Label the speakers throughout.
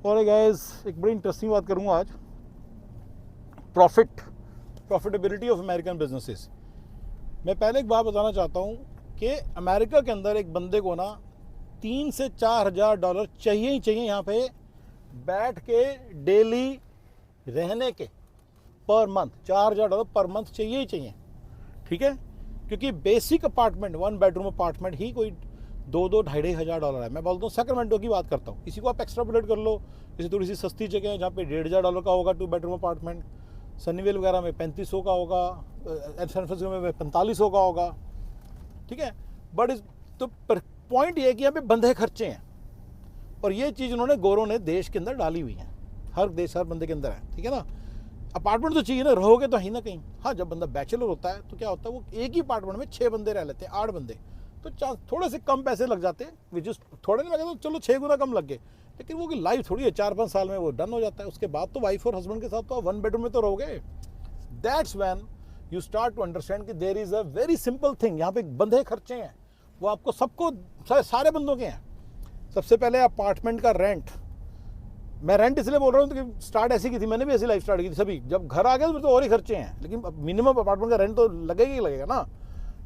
Speaker 1: और गाइस एक बड़ी इंटरेस्टिंग बात करूंगा आज। Profitability of American businesses. मैं पहले एक बात बताना चाहता हूं कि अमेरिका के अंदर एक बंदे को ना 3 से 4 हज़ार डॉलर चाहिए ही चाहिए यहाँ पे बैठ के डेली रहने के पर मंथ। 4 हज़ार डॉलर पर मंथ चाहिए ही चाहिए, ठीक है। क्योंकि बेसिक अपार्टमेंट 1 बेडरूम अपार्टमेंट ही कोई 2-2 ढाई हज़ार डॉलर है। मैं बोलता हूँ सैक्रामेंटो की बात करता हूँ, इसी को आप एक्स्ट्रापोलेट कर लो। जैसे थोड़ी सी सस्ती जगह है जहाँ पे 1,500 का होगा 2 बेडरूम अपार्टमेंट, सनीवेल वगैरह में 3500 का होगा, सैन फ्रांसिस्को में 4500 का होगा, ठीक है। बट इस तो पॉइंट ये है कि यहाँ पे बंधे खर्चे हैं, और ये चीज़ उन्होंने गोरों ने देश के अंदर डाली हुई है। हर देश हर बंदे के अंदर है, ठीक है ना। अपार्टमेंट तो चाहिए ना, रहोगे तो ही ना कहीं। हाँ, जब बंदा बैचलर होता है तो क्या होता है, वो एक ही अपार्टमेंट में 6 बंदे रह लेते हैं, 8 बंदे, तो थोड़े से कम पैसे लग जाते हैं। विच इज थोड़े नहीं लगे तो चलो 6 गुना कम लग गए, लेकिन वो की लाइफ थोड़ी है, 4-5 साल में वो डन हो जाता है। उसके बाद तो वाइफ और हस्बैंड के साथ तो 1 बेडरूम में तो रहोगे। That's when you start to understand कि there is a very simple thing. यहाँ पे बंधे खर्चे हैं, वो आपको सबको सारे बंदों के हैं। सबसे पहले अपार्टमेंट का रेंट। मैं रेंट इसलिए बोल रहा हूँ कि स्टार्ट ऐसी की थी, मैंने भी ऐसी लाइफ स्टार्ट की थी। सभी जब घर आ गए तो और ही खर्चे हैं, लेकिन मिनिमम अपार्टमेंट का रेंट तो लगेगा ही लगेगा ना,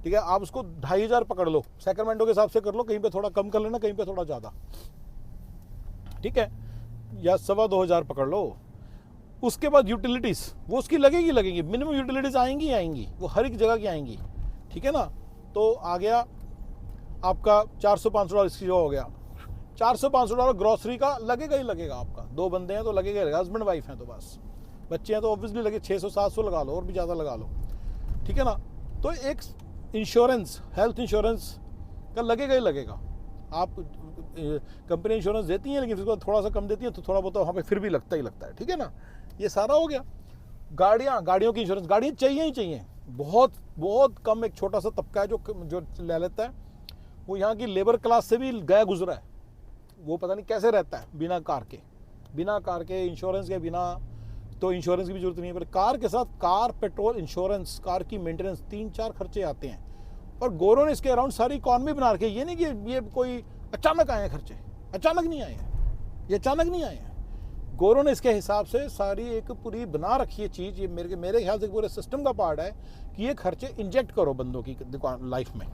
Speaker 1: ठीक है। आप उसको 2,500 पकड़ लो, सैक्रामेंटो के हिसाब से कर लो, कहीं पे थोड़ा कम कर लेना, कहीं पे थोड़ा ज़्यादा, ठीक है, या 2,200 पकड़ लो। उसके बाद यूटिलिटीज़ वो उसकी लगेगी, मिनिमम यूटिलिटीज़ आएंगी, वो हर एक जगह की आएंगी, ठीक है ना। तो आ गया आपका 400-500 इसकी जो हो गया, 400-500 डॉलर ग्रॉसरी का लगेगा ही लगेगा। आपका 2 बंदे हैं तो लगेगा, हस्बैंड वाइफ हैं तो बस, बच्चे हैं तो ऑब्वियसली लगे 600-700 लगा लो, और भी ज़्यादा लगा लो, ठीक है ना। तो एक इंश्योरेंस, हेल्थ इंश्योरेंस का लगेगा ही लगेगा। आप कंपनी इंश्योरेंस देती हैं, लेकिन उसको थोड़ा सा कम देती है, तो थोड़ा बहुत वहाँ पे फिर भी लगता ही लगता है, ठीक है ना। ये सारा हो गया। गाड़ियों की इंश्योरेंस, गाड़ियाँ चाहिए ही चाहिए। बहुत बहुत कम एक छोटा सा तबका है जो ले लेता है। वो यहाँ की लेबर क्लास से भी गया गुजरा है, वो पता नहीं कैसे रहता है बिना कार के इंश्योरेंस के बिना। तो इंश्योरेंस की भी जरूरत नहीं है, पर कार के साथ कार पेट्रोल इंश्योरेंस, कार की मेंटेनेंस, 3-4 खर्चे आते हैं। और गोरों ने इसके अराउंड सारी इकॉनमी बना रखी है। ये नहीं कि ये कोई अचानक आए हैं खर्चे, अचानक नहीं आए हैं, ये अचानक नहीं आए हैं। गोरों ने इसके हिसाब से सारी एक पूरी बना रखी है चीज़। ये मेरे ख्याल से पूरे सिस्टम का पार्ट है कि ये खर्चे इंजेक्ट करो बंदों की लाइफ में।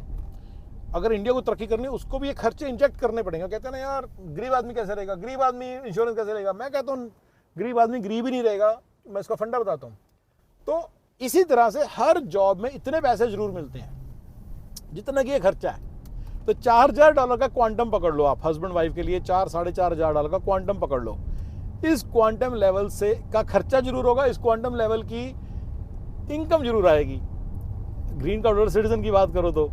Speaker 1: अगर इंडिया को तरक्की करनी है, उसको भी ये खर्चे इंजेक्ट करने पड़ेंगे। कहते हैं ना यार, गरीब आदमी कैसे रहेगा, गरीब आदमी इंश्योरेंस कैसे रहेगा। मैं कहता हूँ गरीब आदमी गरीब ही नहीं रहेगा। मैं इसका फंडा बताता हूँ। तो इसी तरह से हर जॉब में इतने पैसे जरूर मिलते हैं जितना कि ये खर्चा है। तो 4,000 डॉलर का क्वांटम पकड़ लो आप, हस्बैंड वाइफ के लिए 4-4,500 डॉलर का क्वांटम पकड़ लो। इस क्वांटम लेवल से का खर्चा जरूर होगा, इस क्वांटम लेवल की इनकम जरूर आएगी। ग्रीन कार्ड होल्डर सिटीजन की बात करो तो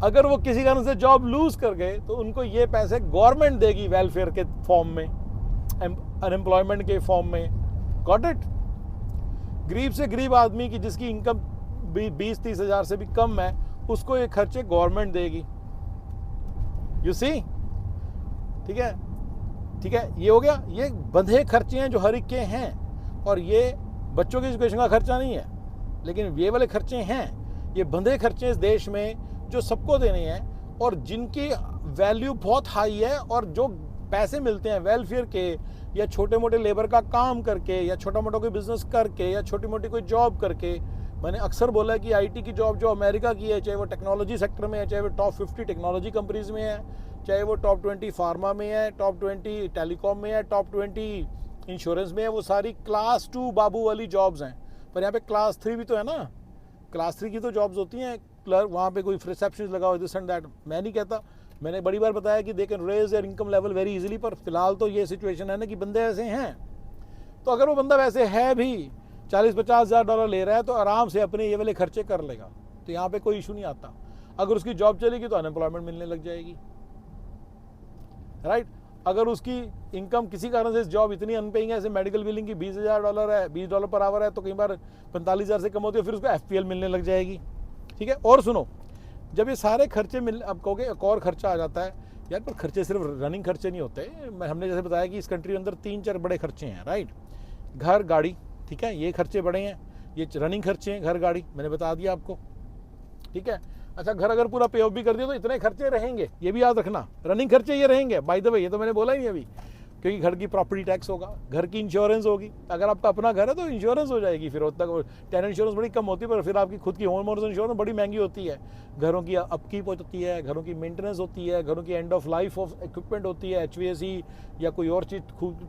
Speaker 1: अगर वो किसी कारण से जॉब लूज कर गए तो उनको ये पैसे गवर्नमेंट देगी वेलफेयर के फॉर्म में, अनएम्प्लॉयमेंट के फॉर्म में। Got it. गरीब से गरीब आदमी की जिसकी इनकम 20-30 हज़ार से भी कम है, उसको ये खर्चे गवर्नमेंट देगी। यू सी, ठीक है, ठीक है। ये हो गया, ये बंधे खर्चे हैं जो हर एक के हैं, और ये बच्चों की एजुकेशन का खर्चा नहीं है, लेकिन ये वाले खर्चे हैं। ये बंधे खर्चे इस देश में जो सबको देने हैं, और जिनकी वैल्यू बहुत हाई है, और जो पैसे मिलते हैं वेलफेयर के, या छोटे मोटे लेबर का काम करके, या छोटा मोटा कोई बिजनेस करके, या छोटी मोटी कोई जॉब करके। मैंने अक्सर बोला है कि आईटी की जॉब जो अमेरिका की है, चाहे वो टेक्नोलॉजी सेक्टर में है, चाहे वो टॉप 50 टेक्नोलॉजी कंपनीज में है, चाहे वो टॉप 20 फार्मा में है, टॉप 20 टेलीकॉम में है, टॉप 20 इंश्योरेंस में है, वो सारी क्लास 2 बाबू वाली जॉब्स हैं। पर यहाँ पे क्लास 3 भी तो है ना। क्लास 3 की तो जॉब्स होती हैं, क्लर्क, वहाँ पे कोई रिसेप्शन लगाओ, दिस एंड दैट। मैं नहीं कहता, मैंने बड़ी बार बताया कि they can raise their income level very easily. पर फिलहाल तो ये सिचुएशन है ना कि बंदे ऐसे हैं। तो अगर वो बंदा वैसे है भी, 40-50 हज़ार डॉलर ले रहा है, तो आराम से अपने ये वाले खर्चे कर लेगा, तो यहाँ पे कोई इशू नहीं आता। अगर उसकी जॉब चलेगी तो अनएम्प्लॉयमेंट मिलने लग जाएगी, राइट। अगर उसकी इनकम किसी कारण से जॉब इतनी अनपेइंग है, जैसे मेडिकल बिलिंग की 20,000 डॉलर है, $20 पर आवर है, तो कई बार 45,000 से कम होती है, फिर उसको FPL मिलने लग जाएगी, ठीक है। और सुनो, जब ये सारे खर्चे अब कहोगे एक और खर्चा आ जाता है यार, पर खर्चे सिर्फ रनिंग खर्चे नहीं होते। हमने जैसे बताया कि इस कंट्री के अंदर 3-4 बड़े खर्चे हैं, राइट। घर गाड़ी, ठीक है, ये खर्चे बड़े हैं, ये रनिंग खर्चे हैं, घर गाड़ी मैंने बता दिया आपको, ठीक है। अच्छा, घर अगर पूरा पे ऑफ भी कर दिया तो इतने खर्चे रहेंगे, ये भी याद रखना। रनिंग खर्चे ये रहेंगे, बाय द वे, ये तो मैंने बोला ही नहीं अभी। क्योंकि घर की प्रॉपर्टी टैक्स होगा, घर की इंश्योरेंस होगी। अगर आपका अपना घर है तो इंश्योरेंस हो जाएगी, फिर उतना टेनेंट इंश्योरेंस बड़ी कम होती है, पर फिर आपकी खुद की होम ओनर्स इंश्योरेंस बड़ी महंगी होती है। घरों की अपकीप होती है, घरों की मेंटेनेंस होती है, घरों की end of life of equipment होती है, HVAC या कोई और चीज़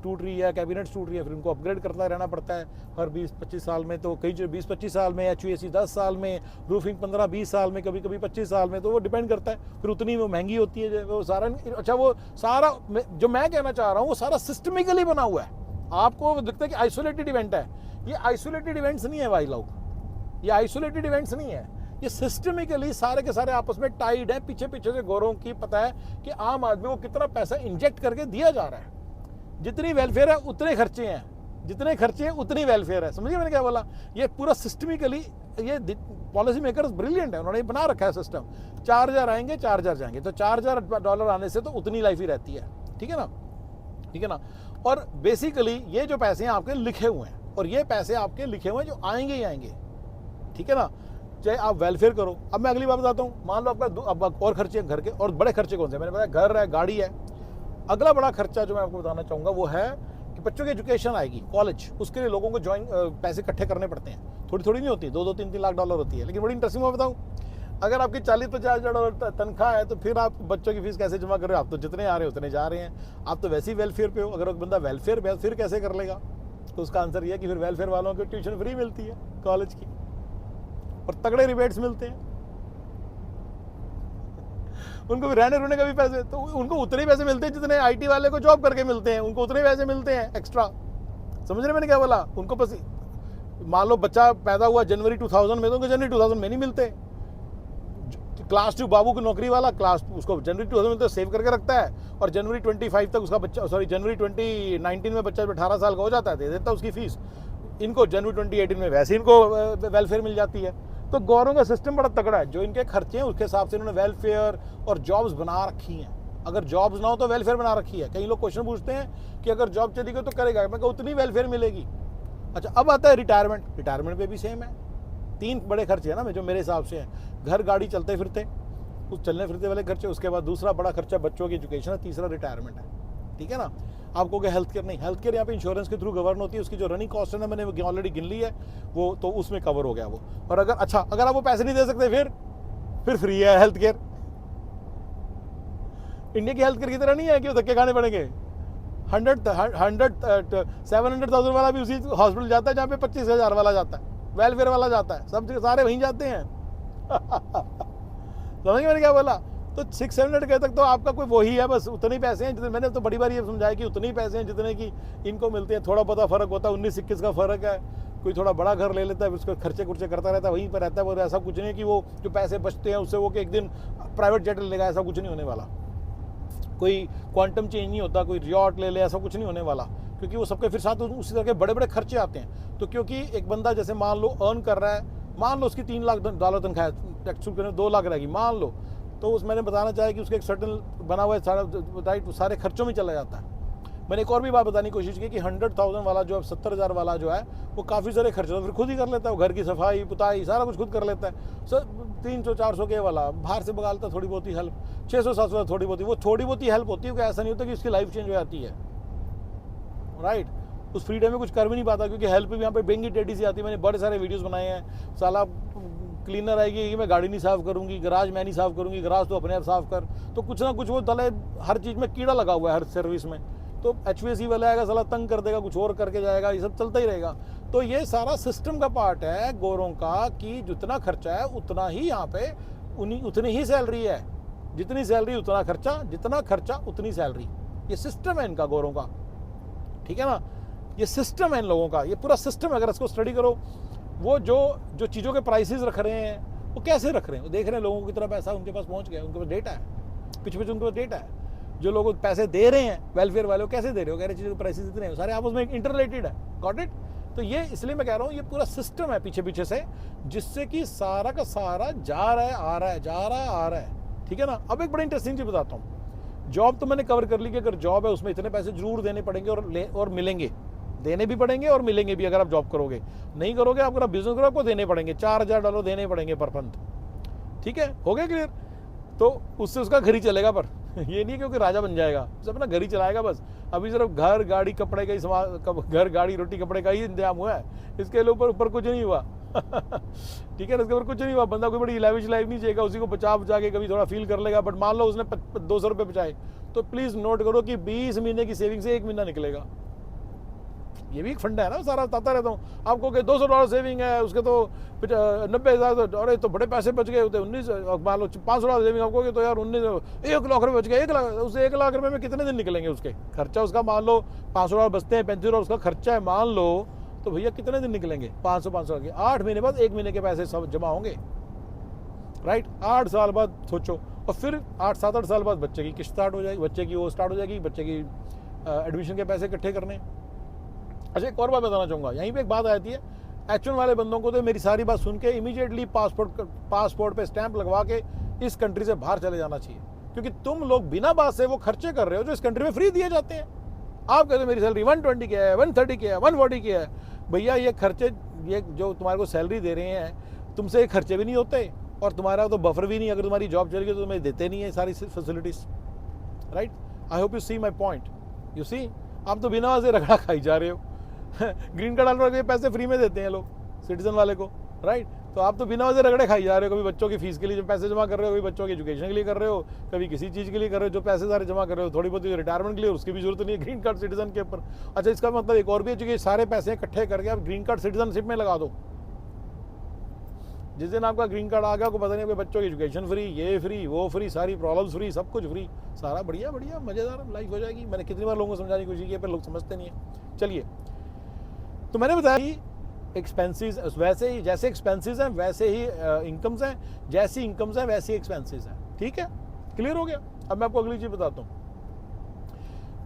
Speaker 1: टूट रही है, कैबिनेट्स टूट रही है, फिर उनको अपग्रेड करता रहना पड़ता है हर 20-25 साल में। तो कई जो 20-25 साल में, HVAC 10 साल में, रूफिंग 15-20 साल में, कभी कभी 25 साल में, तो वो डिपेंड करता है, फिर उतनी वो महंगी होती है वो सारा। अच्छा, वो सारा जो मैं कहना चाह रहा हूँ वो सारा सिस्टमिकली बना हुआ है। आपको दिखता है कि आइसोलेटेड इवेंट है, ये आइसोलेटेड इवेंट्स नहीं है भाई लोग, ये आइसोलेटेड इवेंट्स नहीं है, ये सिस्टमिकली सारे के सारे आपस में टाइड है। पीछे पीछे से गोरों की पता है कि आम आदमी को कितना पैसा इंजेक्ट करके दिया जा रहा है। जितनी वेलफेयर है उतने खर्चे हैं, जितने खर्चे हैं उतनी वेलफेयर है। समझिए मैंने क्या बोला? ये पूरा सिस्टमिकली, ये पॉलिसी मेकर्स ब्रिलियंट है, उन्होंने बना रखा है सिस्टम। 4000 आएंगे, 4000 जाएंगे, तो $4000 आने से तो उतनी लाइफ ही रहती है। ठीक है ना, ठीक है ना। और बेसिकली ये जो पैसे हैं आपके लिखे हुए हैं, और ये पैसे आपके लिखे हुए हैं जो आएंगे ही आएंगे। ठीक है ना, चाहे आप वेलफेयर करो। अब मैं अगली बात बताता हूँ, मान लो आपका अब और खर्चे हैं घर के, और बड़े खर्चे कौन से? मैंने बताया घर है, गाड़ी है। अगला बड़ा खर्चा जो मैं आपको बताना चाहूँगा वो है कि बच्चों की एजुकेशन आएगी, कॉलेज, उसके लिए लोगों को पैसे इकट्ठे करने पड़ते हैं। थोड़ी थोड़ी नहीं होती, 2-2, 3-3 लाख डॉलर होती है। लेकिन बड़ी इंटरेस्टिंग बात बताऊँ, अगर आपकी 40-50 हज़ार डॉलर तनख्वाह है तो फिर आप बच्चों की फीस कैसे जमा कर रहे हो? आप तो जितने आ रहे हैं उतने जा रहे हैं, आप तो वैसे ही वेलफेयर पे हो। अगर एक बंदा वेलफेयर पे है फिर कैसे कर लेगा? तो उसका आंसर ये है कि फिर वेलफेयर वालों को ट्यूशन फ्री मिलती है कॉलेज की, और तगड़े रिबेट्स मिलते हैं उनको भी, रहने रहने का भी पैसे, तो उनको उतने ही पैसे मिलते हैं जितने IT वाले को जॉब करके मिलते हैं, उनको उतने पैसे मिलते हैं एक्स्ट्रा। समझ रहे मैंने क्या बोला? उनको बस, मान लो बच्चा पैदा हुआ जनवरी 2000 में, तो उनको जनवरी 2000 में नहीं मिलते। क्लास 2 बाबू की नौकरी वाला क्लास उसको जनवरी 2000 में तो सेव करके रखता है, और जनवरी 25 तक उसका बच्चा, सॉरी जनवरी 2019 में बच्चा 18 साल का हो जाता है, दे देता है उसकी फीस। इनको जनवरी 2018 में वैसे इनको वेलफेयर मिल जाती है। तो गौरव का सिस्टम बड़ा तगड़ा है, जो इनके खर्चे हैं उसके हिसाब से इन्होंने वेलफेयर और जॉब्स बना रखी हैं। अगर जॉब्स ना हो तो वेलफेयर बना रखी है। कई लोग क्वेश्चन पूछते हैं कि अगर जॉब चली गई तो करेगा, मैं कहूँ उतनी वेलफेयर मिलेगी। अच्छा, अब आता है रिटायरमेंट। रिटायरमेंट पे भी सेम है, 3 बड़े खर्चे हैं ना जो मेरे हिसाब से हैं। घर, गाड़ी, चलते फिरते, उस चलने फिरते वाले खर्चे, उसके बाद दूसरा बड़ा खर्चा बच्चों की एजुकेशन है, तीसरा रिटायरमेंट है। ठीक है ना। आपको क्या हेल्थ केयर नहीं, हेल्थ केयर यहाँ पे इंश्योरेंस के थ्रू गवर्न होती है, उसकी जो रनिंग कॉस्ट है ना, मैंने ऑलरेडी गिन ली है वो, तो उसमें कवर हो गया वो। और अगर अच्छा, अगर आप वो पैसे नहीं दे सकते फिर फ्री है हेल्थ केयर। इंडिया की हेल्थ केयर की तरह नहीं है कि धक्के खाने पड़ेंगे। 700,000 वाला भी उसी हॉस्पिटल जाता है जहाँ पे 25,000 वाला जाता है, वेलफेयर वाला जाता है, सब सारे वहीं जाते हैं समझ मैंने क्या बोला? तो 600-700 के तक तो आपका कोई वही है, बस उतने ही पैसे हैं जितने, मैंने तो बड़ी बार ये समझाया कि उतने ही पैसे हैं जितने की इनको मिलते हैं। थोड़ा बहुत फर्क होता है, 19-21 का फर्क है। कोई थोड़ा बड़ा घर ले लेता है, उसको खर्चे कुर्चे करता रहता है, वहीं पर रहता है। वो ऐसा कुछ नहीं कि वो जो पैसे बचते हैं उससे वो कि एक दिन प्राइवेट जेट ले लेगा, ऐसा कुछ नहीं होने वाला। कोई क्वांटम चेंज नहीं होता, कोई रियॉट ले ले, ऐसा कुछ नहीं होने वाला, क्योंकि वो सबके फिर साथ उसी तरह के बड़े बड़े खर्चे आते हैं। तो क्योंकि एक बंदा जैसे मान लो अर्न कर रहा है, मान लो उसकी $3 लाख तनख्वाह है, टैक्स करने 2 लाख रहेगी मान लो, तो उस मैंने बताना चाहा कि उसके एक सर्टन बना हुआ है सारे खर्चों में चला जाता है। मैंने एक और भी बात बताने की कोशिश की कि 100,000 वाला जो है, 70,000 वाला जो है, वो काफ़ी सारे खर्चे फिर खुद ही कर लेता है। वो घर की सफाई पुताई सारा कुछ खुद कर लेता है। सर 300-400 के वाला बाहर से बगालता, थोड़ी बहुत ही हेल्प, 600-700 थोड़ी बहुत ही, वो थोड़ी बहुत ही हेल्प होती है। ऐसा नहीं होता कि उसकी लाइफ चेंज हो जाती है, राइट। उस फ्रीडम में कुछ कर भी नहीं पाता, क्योंकि हेल्प भी यहाँ पे बेंगी टेडी सी आती है। मैंने बड़े सारे वीडियोस बनाए हैं, साला क्लीनर आएगी कि मैं गाड़ी नहीं साफ़ करूँगी, गराज मैं नहीं साफ़ करूँगी, गराज तो अपने आप साफ़ कर। तो कुछ ना कुछ वो दले, हर चीज़ में कीड़ा लगा हुआ है, हर सर्विस में। तो HVAC वाला आएगा, साला तंग कर देगा, कुछ और करके जाएगा, ये सब चलता ही रहेगा। तो ये सारा सिस्टम का पार्ट है गोरों का, कि जितना खर्चा है उतना ही यहाँ पे उतनी ही सैलरी है। जितनी सैलरी उतना खर्चा, जितना खर्चा उतनी सैलरी। ये सिस्टम है इनका गोरों का, ठीक है ना। ये सिस्टम है इन लोगों का, ये पूरा सिस्टम। अगर इसको स्टडी करो, वो जो चीज़ों के प्राइसेस रख रहे हैं वो कैसे रख रहे हैं, वो देख रहे हैं लोगों की तरह पैसा उनके पास पहुंच गया, उनके पास डेटा है, पीछे उनके पास डेटा है। जो लोग पैसे दे रहे हैं वेलफेयर वाले, वो कैसे दे रहे हो, कह रहे चीज़ों के प्राइसेस इतने हैं, सारे आपस में इंटररिलेटेड है। Got it? तो ये इसलिए मैं कह रहा हूँ, ये पूरा सिस्टम है पीछे पीछे से, जिससे कि सारा का सारा जा रहा है, आ रहा है, जा रहा है, आ रहा है। ठीक है ना। अब एक बड़ी इंटरेस्टिंग चीज़ बताता हूँ। जॉब तो मैंने कवर कर ली कि अगर जॉब है उसमें इतने पैसे जरूर देने पड़ेंगे और मिलेंगे, देने भी पड़ेंगे और मिलेंगे भी। अगर आप जॉब करोगे, नहीं करोगे, आप अगर बिजनेस करो, आपको देने पड़ेंगे, $4,000 देने पड़ेंगे पर मंथ। ठीक है, हो गया क्लियर? तो उससे उसका घर ही चलेगा, पर ये नहीं क्योंकि राजा बन जाएगा, बस अपना घर ही चलाएगा बस। अभी सिर्फ घर गाड़ी कपड़े का ही घर गाड़ी रोटी कपड़े का ही इंतजाम हुआ है, इसके ऊपर कुछ नहीं हुआ। ठीक है ना, इसके ऊपर कुछ नहीं हुआ। बंदा कोई बड़ी लाइविश लाइफ नहीं चाहिए, उसी को बचा के कभी थोड़ा फील कर लेगा। बट मान लो उसने 200 रुपये बचाए, तो प्लीज नोट करो कि 20 महीने की सेविंग से 1 महीना निकलेगा। ये भी एक फंडा है ना, सारा बताता रहता हूँ आपको कि $200 सेविंग है, उसके तो 90,000, अरे तो बड़े पैसे बच गए होते। 19 मान लो $500 सेविंग आपको, तो यार 1 लाख रुपये बच गए। 1 लाख, उस 1 लाख रुपये में कितने दिन निकलेंगे उसके खर्चा? उसका मान लो $500 बचते हैं, $35 उसका खर्चा है मान लो, तो भैया कितने दिन निकलेंगे? 500 के 8 महीने बाद 1 महीने के पैसे सब जमा होंगे, राइट। 8 साल बाद सोचो, और फिर 8-7-8 साल बाद बच्चे की किस्त स्टार्ट हो जाएगी, बच्चे की वो स्टार्ट हो जाएगी, बच्चे की एडमिशन के पैसे इकट्ठे करने। अच्छा, एक और बात बताना चाहूँगा, यहीं पे एक बात आती है, H1 वाले बंदों को तो मेरी सारी बात सुन के इमीडिएटली पासपोर्ट पे स्टैंप लगवा के इस कंट्री से बाहर चले जाना चाहिए, क्योंकि तुम लोग बिना बात से वो खर्चे कर रहे हो जो इस कंट्री में फ्री दिए जाते हैं। आप कहते हो मेरी सैलरी 120 की है, 130 की है, 140 की है। भैया ये खर्चे, ये जो तुम्हारे को सैलरी दे रहे हैं, तुमसे ये खर्चे भी नहीं होते, और तुम्हारा तो बफर भी नहीं। अगर तुम्हारी जॉब चलेगी तो तुम्हें देते नहीं है सारी facilities, right. I hope you see my point. You see, आप तो बिना वजह रगड़ा खाई जा रहे हो। ग्रीन कार्ड वाले पैसे फ्री में देते हैं लोग सिटीजन वाले को, राइट। तो आप तो बिना वजह रगड़े खाई जा रहे हो। कभी बच्चों की फीस के लिए जो पैसे जमा कर रहे हो, कभी बच्चों की एजुकेशन के लिए कर रहे हो, कभी किसी चीज़ के लिए कर रहे हो, जो पैसे सारे जमा कर रहे हो, थोड़ी बहुत रिटायरमेंट के लिए, उसकी भी जरूरत नहीं है ग्रीन कार्ड सिटीजन के ऊपर। अच्छा, इसका मतलब एक और भी है कि सारे पैसे इकट्ठे करके आप ग्रीन कार्ड सिटीजनशिप में लगा दो। जिस दिन आपका ग्रीन कार्ड आ गया, आपको पता नहीं, आपके बच्चों की एजुकेशन फ्री, ये फ्री, वो फ्री, सारी प्रॉब्लम्स फ्री, सब कुछ फ्री, सारा बढ़िया बढ़िया मज़ेदार लाइफ हो जाएगी। मैंने कितनी बार लोगों को समझाने की कोशिश की, पर लोग समझते नहीं है। चलिए, तो मैंने बताया कि एक्सपेंसेस वैसे ही, जैसे एक्सपेंसेस हैं वैसे ही इनकम्स हैं, जैसी इनकम्स हैं वैसी एक्सपेंसेस हैं। ठीक है, क्लियर हो गया। अब मैं आपको अगली चीज़ बताता हूँ।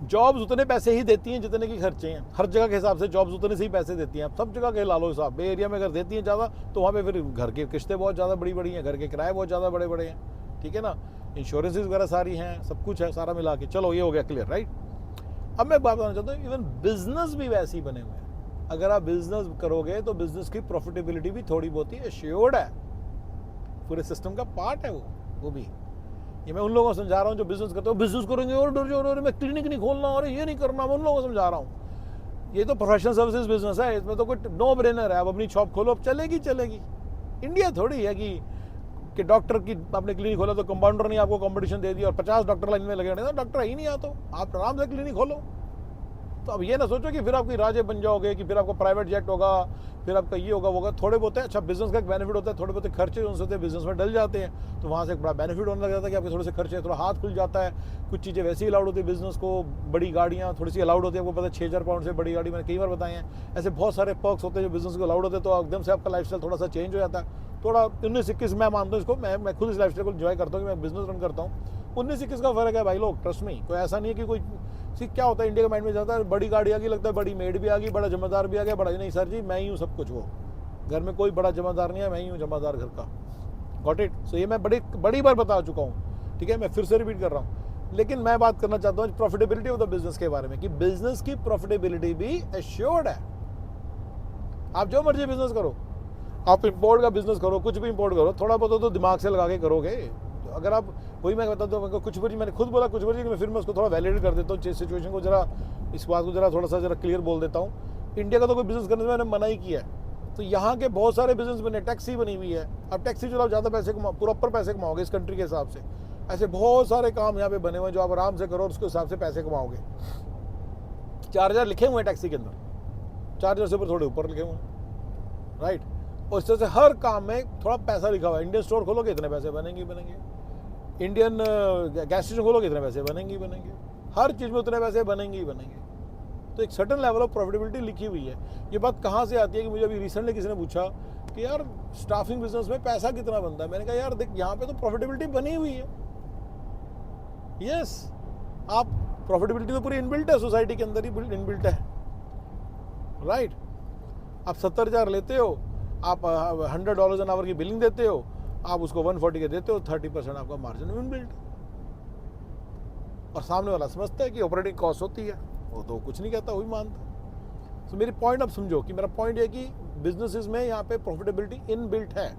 Speaker 1: जॉब्स उतने पैसे ही देती हैं जितने की खर्चे हैं। हर जगह के हिसाब से जॉब्स उतने से ही पैसे देती हैं। सब जगह के ला लो हिसाब। बे एरिया में अगर देती हैं ज़्यादा, तो वहाँ पे फिर घर की किस्तें बहुत ज़्यादा बड़ी बड़ी हैं, घर के किराए बहुत ज़्यादा बड़े बड़े हैं। ठीक है ना, इंश्योरेंसेज वगैरह सारी हैं, सब कुछ है, सारा मिला के। चलो, ये हो गया क्लियर, राइट। अब मैं बात बताना चाहता हूँ, इवन बिजनेस भी वैसे ही बने हुए हैं। अगर आप बिजनेस करोगे तो बिजनेस की प्रॉफिटेबिलिटी भी थोड़ी बहुत ही एश्योर्ड है, पूरे सिस्टम का पार्ट है वो भी। ये मैं उन लोगों को समझा रहा हूँ जो बिजनेस करते हो, बिजनेस करेंगे और डर जो, मैं क्लिनिक नहीं खोलना और ये नहीं करना, मैं उन लोगों को समझा रहा हूँ। ये तो प्रोफेशनल सर्विसेज बिजनेस है, इसमें तो कोई नो ब्रेनर है। अब अपनी शॉप खोलो, अब चलेगी चलेगी। इंडिया थोड़ी है कि डॉक्टर की आपने क्लिनिक खोला तो कंपाउंडर ने आपको कंपटीशन दे दिया और 50 डॉक्टर लाइन में लगे रहने, डॉक्टर ही नहीं आता, आप आराम से क्लिनिक खोलो। तो अब ये ना सोचो कि फिर आप कोई राजे बन जाओगे, कि फिर आपको प्राइवेट जेट होगा, फिर आपका ये होगा वो होगा। थोड़े बहुत है, अच्छा बिजनेस का एक बेनिफिट होता है, थोड़े बहुत खर्चे उनसे होते हैं बिजनेस में डल जाते हैं, तो वहाँ से एक बड़ा बेनिफिट होने लग जाता है कि आपके थोड़े से खर्चे, थोड़ा हाथ खुल जाता है। कुछ चीज़ें वैसी अलाउड होती है बिजनेस को, बड़ी गाड़ियाँ थोड़ी सी अलाउड होती है। आपको पता है 6,000 पाउंड से बड़ी गाड़ी मैंने कई बार बताए हैं। ऐसे बहुत सारे पर्क्स होते हैं जो बिजनेस को अलाउड होते हैं, तो एकदम से आपका लाइफस्टाइल थोड़ा सा चेंज हो जाता है। थोड़ा 19-21 मैं मानता हूँ इसको, मैं खुद इस लाइफस्टाइल को एंजॉय करता हूँ कि मैं बिजनेस रन करता हूँ। 19-21 का फर्क है भाई लोग, ट्रस्ट में। कोई ऐसा नहीं है कि कोई क्या होता है इंडिया के माइंड में जाता है, बड़ी गाड़ी आ गई, लगता है बड़ी मेड भी आ गई, बड़ा जमादार भी आ गया, बड़ा नहीं सर जी, मैं ही हूँ सब कुछ। वो घर में कोई बड़ा जमादार नहीं है, मैं ही हूँ जमादार घर का। Got it. सो ये मैं बड़ी बार बता चुका हूँ, ठीक है, मैं फिर से रिपीट कर रहा हूँ। लेकिन मैं बात करना चाहता हूँ प्रॉफिटेबिलिटी ऑफ द बिजनेस के बारे में, कि बिजनेस की प्रॉफिटेबिलिटी भी एश्योर्ड है। आप जो मर्जी बिजनेस करो, आप इंपोर्ट का बिजनेस करो, कुछ भी इंपोर्ट करो, थोड़ा बहुत तो दिमाग से लगा के करोगे। अगर आप, वही मैं बताता हूँ, कुछ बड़ी मैंने खुद बोला कुछ बड़ी, फिर मैं उसको थोड़ा वैलिडेट कर देता हूँ सिचुएशन को, जरा इस बात को थोड़ा सा क्लियर बोल देता हूँ। इंडिया का तो कोई बिजनेस करने से मैंने मना ही किया है। तो यहाँ के बहुत सारे बिजनेस बने, टैक्सी बनी हुई है। अब टैक्सी चलाओ, ज़्यादा पैसे प्रॉपर पैसे कमाओगे इस कंट्री के हिसाब से। ऐसे बहुत सारे काम यहाँ पे बने हुए हैं जो आप आराम से करो और उसके हिसाब से पैसे कमाओगे। चार्जर लिखे हुए हैं टैक्सी के अंदर, चार्जर से ऊपर थोड़े ऊपर लिखे हुए हैं, राइट। और इस तरह से हर काम में थोड़ा पैसा लिखा हुआ है। इंडियन स्टोर खोलोगे इतने पैसे बनेंगे, इंडियन गैस स्टेशन खोलोगे इतने पैसे बनेंगे, हर चीज़ में उतने पैसे बनेंगे। तो एक सर्टन लेवल ऑफ प्रॉफिटेबिलिटी लिखी हुई है। ये बात कहाँ से आती है कि मुझे अभी रिसेंटली किसी ने पूछा कि यार स्टाफिंग बिजनेस में पैसा कितना बनता है। मैंने कहा यार देख, यहाँ पे तो प्रॉफिटेबिलिटी बनी हुई है। यस, आप प्रॉफिटेबिलिटी तो पूरी इनबिल्ट है, सोसाइटी के अंदर ही इनबिल्ट है, राइट। आप 70,000 लेते हो, आप $100 एन आवर की बिलिंग देते हो, आप उसको 140 के देते हो, 30% आपका मार्जिन इनबिल्ट। और सामने वाला समझता है कि ऑपरेटिंग कॉस्ट होती है, वो तो कुछ नहीं कहता, वही मानता। तो मेरी पॉइंट अब समझो कि मेरा पॉइंट है कि बिजनेसेस में यहाँ पे प्रॉफिटेबिलिटी इनबिल्ट है।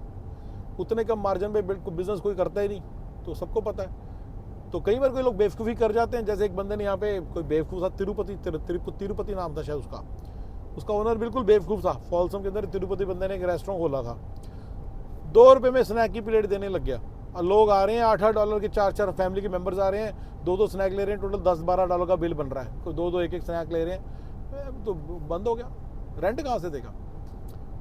Speaker 1: उतने कम मार्जिन पे बिजनेस कोई करता ही नहीं, तो सबको पता है। तो कई बार कोई लोग बेवकूफ़ी कर जाते हैं, जैसे एक बंदे ने यहाँ पे कोई बेवकूफ़ था, तिरुपति नाम था शायद उसका ओनर बिल्कुल बेवकूफ़ था। फॉल्सम के अंदर तिरुपति बंदे ने एक रेस्टोरेंट खोला था, 2 रुपये में स्नैक की प्लेट देने लग गया। और लोग आ रहे हैं $8-8 के, 4-4 फैमिली के मेंबर्स आ रहे हैं, 2-2 स्नैक ले रहे हैं, टोटल $10-12 का बिल बन रहा है, कोई 2-2 एक-एक स्नैक ले रहे हैं, तो बंद हो गया। रेंट कहाँ से देगा?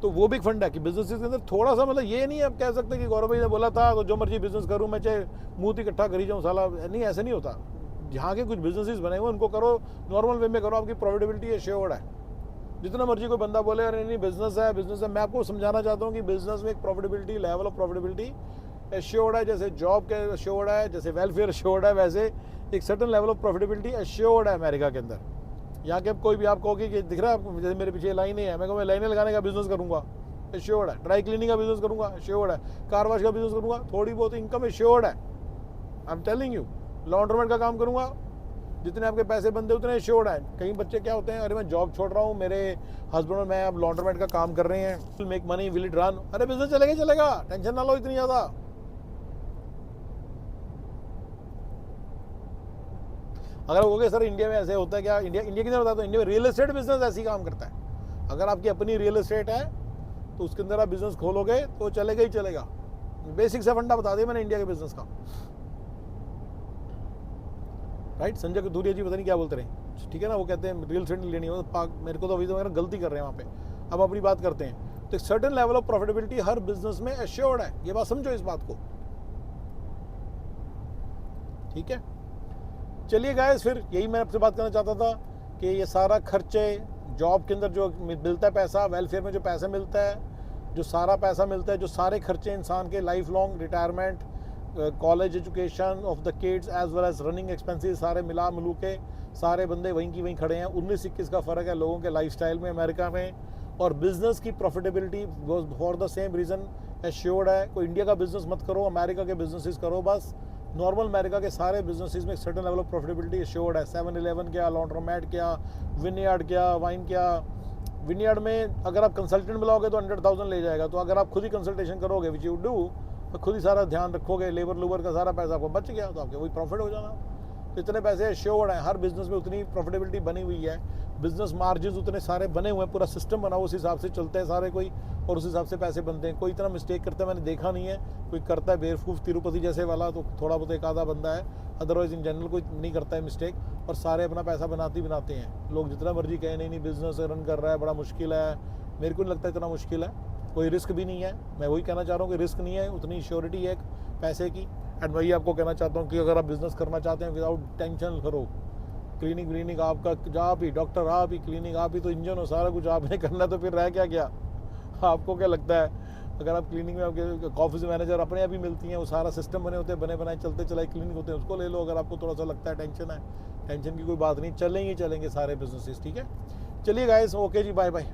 Speaker 1: तो वो भी एक फंड है कि बिजनेस के अंदर थोड़ा सा, मतलब ये नहीं आप कह सकते कि गौरव भाई ने बोला था तो जो मर्जी बिजनेस करूँ मैं, चाहे मुँह इकट्ठा करी जाऊँ साला, नहीं, ऐसे नहीं होता। जहाँ के कुछ बिजनेसेस बने हुए उनको करो, नॉर्मल वे में करो, आपकी प्रॉफिटेबिलिटी एश्योर्ड है। जितना मर्जी कोई बंदा बोले अरे नहीं बिजनेस है, मैं आपको समझाना चाहता हूँ कि बिजनेस में एक profitability, level of profitability assured है। जैसे जॉब के एश्योर्ड है, जैसे वेलफेयर एश्योर्ड है, वैसे एक certain level of profitability assured है अमेरिका के अंदर। यहाँ के कोई भी आप कहोगे कि दिख रहा है आपको, जैसे मेरे पीछे लाइनें हैं, मैं लाइनें लगाने का बिजनेस करूँगा, एश्योर्ड है। ड्राई क्लीनिंग का बिजनेस करूँगा, एश्योर्ड है। कार वॉश का बिजनेस करूँगा, थोड़ी बहुत इनकम एश्योर्ड है। आई एम टेलिंग यू, लॉन्ड्रोमेट का काम करूँगा, जितने आपके पैसे बनते उतने एश्योर्ड है। कई बच्चे क्या होते हैं, अरे मैं जॉब छोड़ रहा हूँ, मेरे हस्बैंड और मैं अब लॉन्ड्रोमेट का काम कर रहे हैं, will make money, will it run. अरे बिजनेस चलेगा, टेंशन ना लो इतनी ज़्यादा। अगर वो सर इंडिया में ऐसे होता है क्या, इंडिया की नहीं बताता, इंडिया में रियल एस्टेट बिजनेस ऐसी काम करता है। अगर आपकी अपनी रियल एस्टेट है तो उसके अंदर आप बिजनेस खोलोगे तो चलेगा ही चलेगा। बेसिक से फंडा बता दिया मैंने इंडिया के बिजनेस का, राइट। संजय कथूरिया जी पता नहीं क्या बोलते रहे, ठीक है ना, वो कहते हैं रियल एस्टेट नहीं लेनी हो, मेरे को तो अभी तो मेरा गलती कर रहे हैं वहाँ पे। अब अपनी बात करते हैं, तो एक certain level of profitability her business में एश्योर्ड है, ये बात समझो इस बात को, ठीक है। चलिए गाइस, फिर यही मैं आपसे बात करना चाहता था कि ये सारा खर्चे, जॉब के अंदर जो मिलता है पैसा, वेलफेयर में जो पैसा मिलता है, जो सारा पैसा मिलता है, जो सारे खर्चे इंसान के lifelong, retirement, college education of the kids as well as running expenses, सारे मिला मिलू के सारे बंदे वहीं की वहीं खड़े हैं। 19-21 का फ़र्क है लोगों के लाइफस्टाइल में अमेरिका में, और बिजनेस की profitability for the same reason assured है। कोई इंडिया का बिजनेस मत करो, अमेरिका के बिजनेसेस करो बस। नॉर्मल अमेरिका के सारे बिजनेसेस में एक certain level of profitability assured है। 7-11 क्या, लॉन्ड्रोमेट क्या, विनयार्ड क्या, वाइन क्या। विनयार्ड में अगर आप कंसल्टेंट बुलाओगे तो 100,000 ले जाएगा, तो अगर आप खुद ही कंसल्टेशन करोगे विच यू डू, तो खुद ही सारा ध्यान रखोगे, लेबर लूबर का सारा पैसा आपको बच गया, तो आपके वही प्रॉफिट हो जाना। तो इतने पैसे एश्योर्ड हैं, हर बिजनेस में उतनी प्रॉफिटेबिलिटी बनी हुई है, बिजनेस मार्जिन उतने सारे बने हुए हैं, पूरा सिस्टम बना, उस हिसाब से चलते हैं सारे कोई, और उस हिसाब से पैसे बनते हैं। कोई इतना मिस्टेक करता है मैंने देखा नहीं है, कोई करता है बेवकूफ़ तिरुपति जैसे वाला तो थोड़ा बहुत एक आधा बंदा है, अदरवाइज इन जनरल कोई नहीं करता है मिस्टेक, और सारे अपना पैसा बनाते हैं। लोग जितना मर्जी कहें नहीं बिजनेस रन कर रहा है बड़ा मुश्किल है, मेरे को नहीं लगता इतना मुश्किल है, कोई रिस्क भी नहीं है। मैं वही कहना चाह रहा हूँ कि रिस्क नहीं है, उतनी श्योरिटी है पैसे की। एंड वही आपको कहना चाहता हूँ कि अगर आप बिज़नेस करना चाहते हैं विदाउट टेंशन करो, क्लिनिक आपका आप ही, डॉक्टर आप ही, क्लिनिक आप ही, तो इंजन हो, सारा कुछ आपने करना, तो फिर रह क्या आपको क्या लगता है? अगर आप क्लिनिक में आपके ऑफिस मैनेजर अपने आप ही मिलती हैं, वो सारा सिस्टम बने होते हैं, बने बनाए चलते चलाए क्लिनिक होते हैं, उसको ले लो। अगर आपको थोड़ा सा लगता है टेंशन है, टेंशन की कोई बात नहीं, चलेंगे सारे बिजनेसेस, ठीक है। चलिए गाइस, ओके जी, बाय बाय।